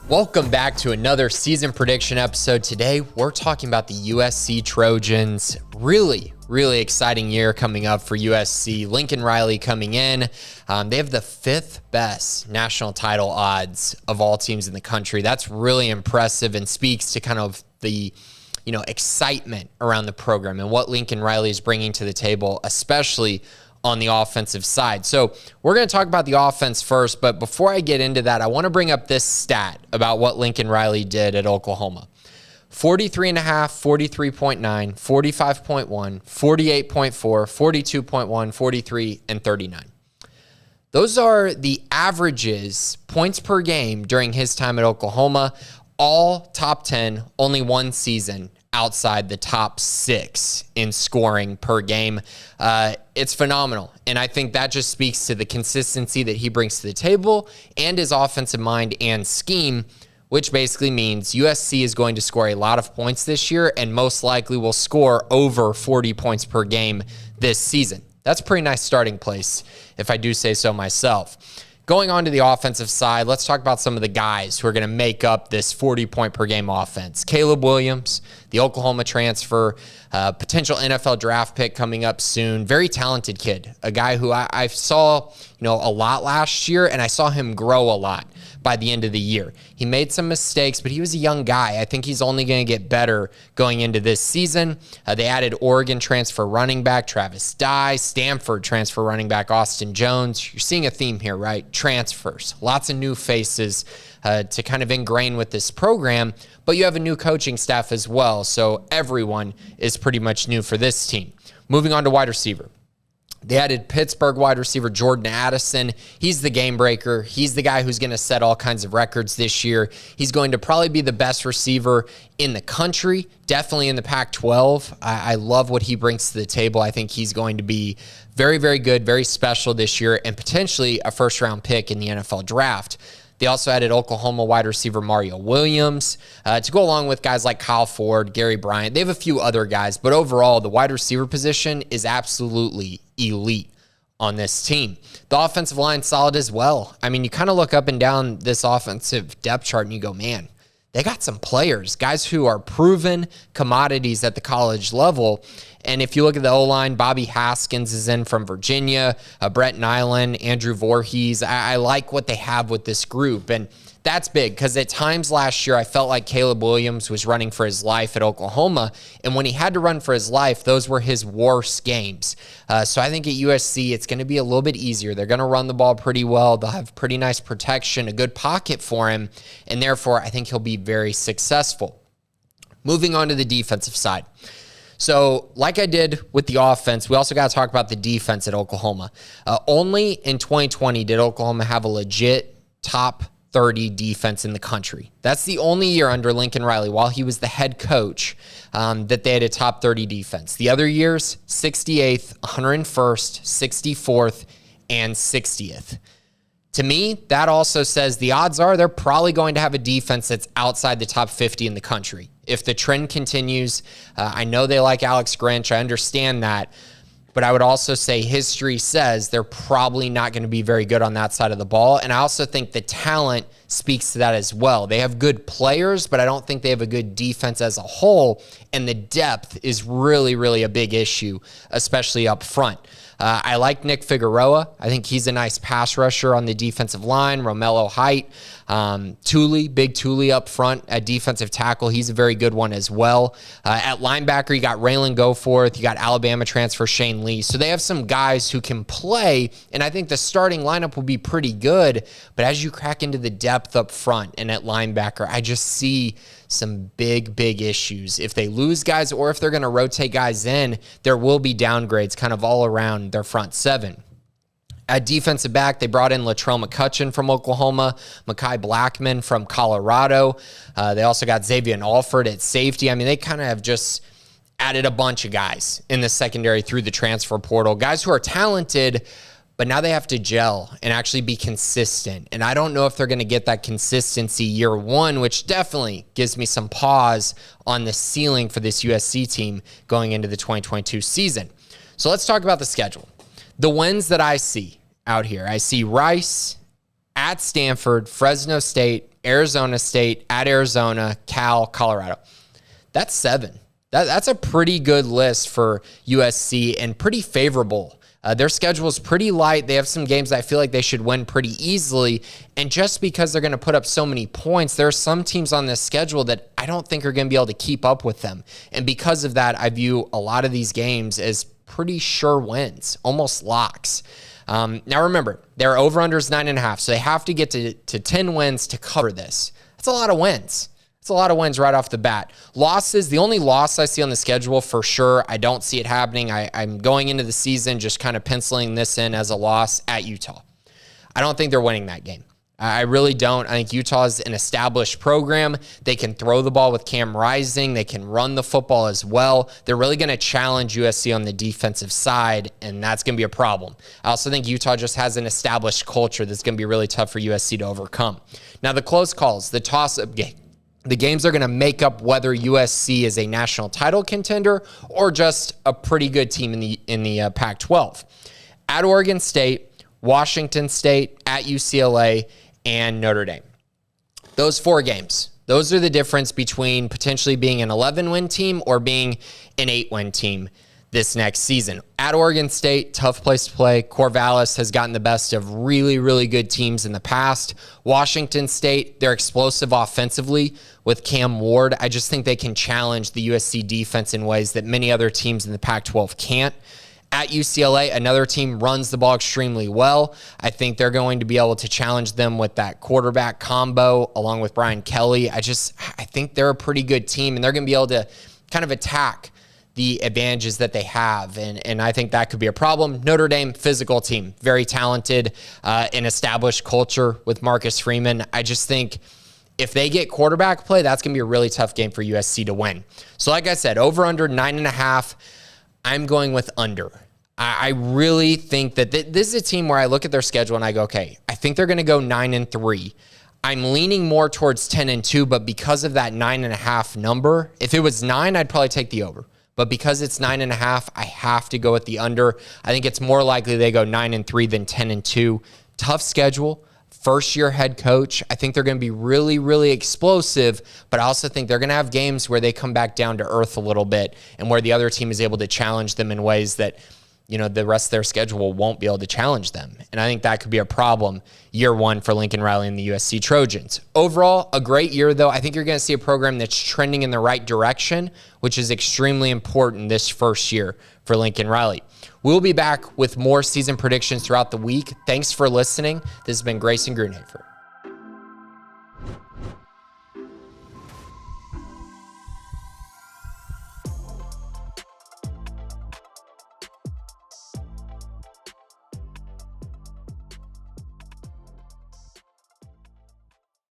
Welcome back to another season prediction episode. Today, we're talking about the USC Trojans. Really exciting year coming up for USC. Lincoln Riley coming in. They have the 5th best national title odds of all teams in the country. That's really impressive and speaks to kind of the excitement around the program and what Lincoln Riley is bringing to the table, especially on the offensive side. So we're going to talk about the offense first, but before I get into that, I want to bring up this stat about what Lincoln Riley did at Oklahoma. 43.5, 43.9, 45.1, 48.4, 42.1, 43, and 39. Those are the averages, points per game during his time at Oklahoma, all top 10, only one season outside the top 6 in scoring per game. It's phenomenal. And I think that just speaks to the consistency that he brings to the table and his offensive mind and scheme, which basically means USC is going to score a lot of points this year and most likely will score over 40 points per game this season. That's a pretty nice starting place, if I do say so myself. Going on to the offensive side, let's talk about some of the guys who are going to make up this 40-point per game offense. Caleb Williams, the Oklahoma transfer, potential NFL draft pick coming up soon. Very talented kid, a guy who I saw a lot last year, and I saw him grow a lot by the end of the year. He made some mistakes, but he was a young guy. I think he's only going to get better going into this season. They added Oregon transfer running back Travis Dye, Stanford transfer running back Austin Jones. You're seeing a theme here, right? Transfers. Lots of new faces to kind of ingrain with this program, but you have a new coaching staff as well, so everyone is pretty much new for this team. Moving on to wide receiver. They added Pittsburgh wide receiver Jordan Addison. He's the game breaker. He's the guy who's going to set all kinds of records this year. He's going to probably be the best receiver in the country, definitely in the Pac-12. I love what he brings to the table. I think he's going to be very, very good, very special this year, and potentially a first-round pick in the NFL draft. They also added Oklahoma wide receiver Mario Williams to go along with guys like Kyle Ford, Gary Bryant. They have a few other guys, but overall, the wide receiver position is absolutely elite on this team. The offensive line solid as well. I mean, you kind of look up and down this offensive depth chart and you go, man, they got some players, guys who are proven commodities at the college level. And if you look at the O-line, Bobby Haskins is in from Virginia, Brett Nyland, Andrew Voorhees. I like what they have with this group. And that's big because at times last year, I felt like Caleb Williams was running for his life at Oklahoma. And when he had to run for his life, those were his worst games. So I think at USC, it's going to be a little bit easier. They're going to run the ball pretty well. They'll have pretty nice protection, a good pocket for him. And therefore, I think he'll be very successful. Moving on to the defensive side. So like I did with the offense, we also got to talk about the defense at Oklahoma. Only in 2020 did Oklahoma have a legit top 30 defense in the country. That's the only year under Lincoln Riley, while he was the head coach, that they had a top 30 defense. The other years, 68th, 101st, 64th, and 60th. To me, that also says the odds are they're probably going to have a defense that's outside the top 50 in the country. If the trend continues, I know they like Alex Grinch. I understand that. But I would also say history says they're probably not going to be very good on that side of the ball. And I also think the talent speaks to that as well. They have good players, but I don't think they have a good defense as a whole. And the depth is really a big issue, especially up front. I like Nick Figueroa. I think he's a nice pass rusher on the defensive line. Romello Height. Big Thule up front at defensive tackle. He's a very good one as well. At linebacker, you got Raylan Goforth. You got Alabama transfer Shane Lee. So they have some guys who can play, and I think the starting lineup will be pretty good. But as you crack into the depth up front and at linebacker, I just see some big issues. If they lose guys or if they're going to rotate guys in, there will be downgrades kind of all around their front seven. At defensive back, they brought in Latrell McCutcheon from Oklahoma, Mekhi Blackman from Colorado. They also got Xavier Alford at safety. I mean, they kind of have just added a bunch of guys in the secondary through the transfer portal, guys who are talented, but now they have to gel and actually be consistent. And I don't know if they're going to get that consistency year one, which definitely gives me some pause on the ceiling for this USC team going into the 2022 season. So let's talk about the schedule. The wins that I see out here, I see Rice, at Stanford, Fresno State, Arizona State, at Arizona, Cal, Colorado. That's 7. That's a pretty good list for USC and pretty favorable. Their schedule is pretty light. They have some games that I feel like they should win pretty easily. And just because they're going to put up so many points, there are some teams on this schedule that I don't think are going to be able to keep up with them. And because of that, I view a lot of these games as pretty sure wins, almost locks. Now remember, their over-under is 9.5, so they have to get to 10 wins to cover this. That's a lot of wins. It's a lot of wins right off the bat. Losses, the only loss I see on the schedule for sure, I don't see it happening. I'm going into the season just kind of penciling this in as a loss at Utah. I don't think they're winning that game. I really don't. I think Utah is an established program. They can throw the ball with Cam Rising. They can run the football as well. They're really going to challenge USC on the defensive side, and that's going to be a problem. I also think Utah just has an established culture that's going to be really tough for USC to overcome. Now, the close calls, the toss-up game. The games are going to make up whether USC is a national title contender or just a pretty good team in the Pac-12. At Oregon State, Washington State, at UCLA, and Notre Dame. Those 4 games, those are the difference between potentially being an 11-win team or being an 8-win team this next season. At Oregon State, tough place to play. Corvallis has gotten the best of really, really good teams in the past. Washington State, they're explosive offensively with Cam Ward. I just think they can challenge the USC defense in ways that many other teams in the Pac-12 can't. At UCLA, another team runs the ball extremely well. I think they're going to be able to challenge them with that quarterback combo along with Brian Kelly. I think they're a pretty good team, and they're going to be able to kind of attack the advantages that they have, and I think that could be a problem. Notre Dame, physical team, very talented, an established culture with Marcus Freeman. I just think if they get quarterback play, that's going to be a really tough game for USC to win. So like I said, over under 9.5, I'm going with under. I really think that this is a team where I look at their schedule and I go, okay, I think they're going to go 9-3. I'm leaning more towards 10-2, but because of that 9.5 number, if it was 9, I'd probably take the over. But because it's 9.5, I have to go with the under. I think it's more likely they go 9-3 than 10-2. Tough schedule. First-year head coach. I think they're going to be really, really explosive, but I also think they're going to have games where they come back down to earth a little bit and where the other team is able to challenge them in ways that, the rest of their schedule won't be able to challenge them. And I think that could be a problem year one for Lincoln Riley and the USC Trojans. Overall, a great year, though. I think you're going to see a program that's trending in the right direction, which is extremely important this first year for Lincoln Riley. We'll be back with more season predictions throughout the week. Thanks for listening. This has been Grayson Grunhafer.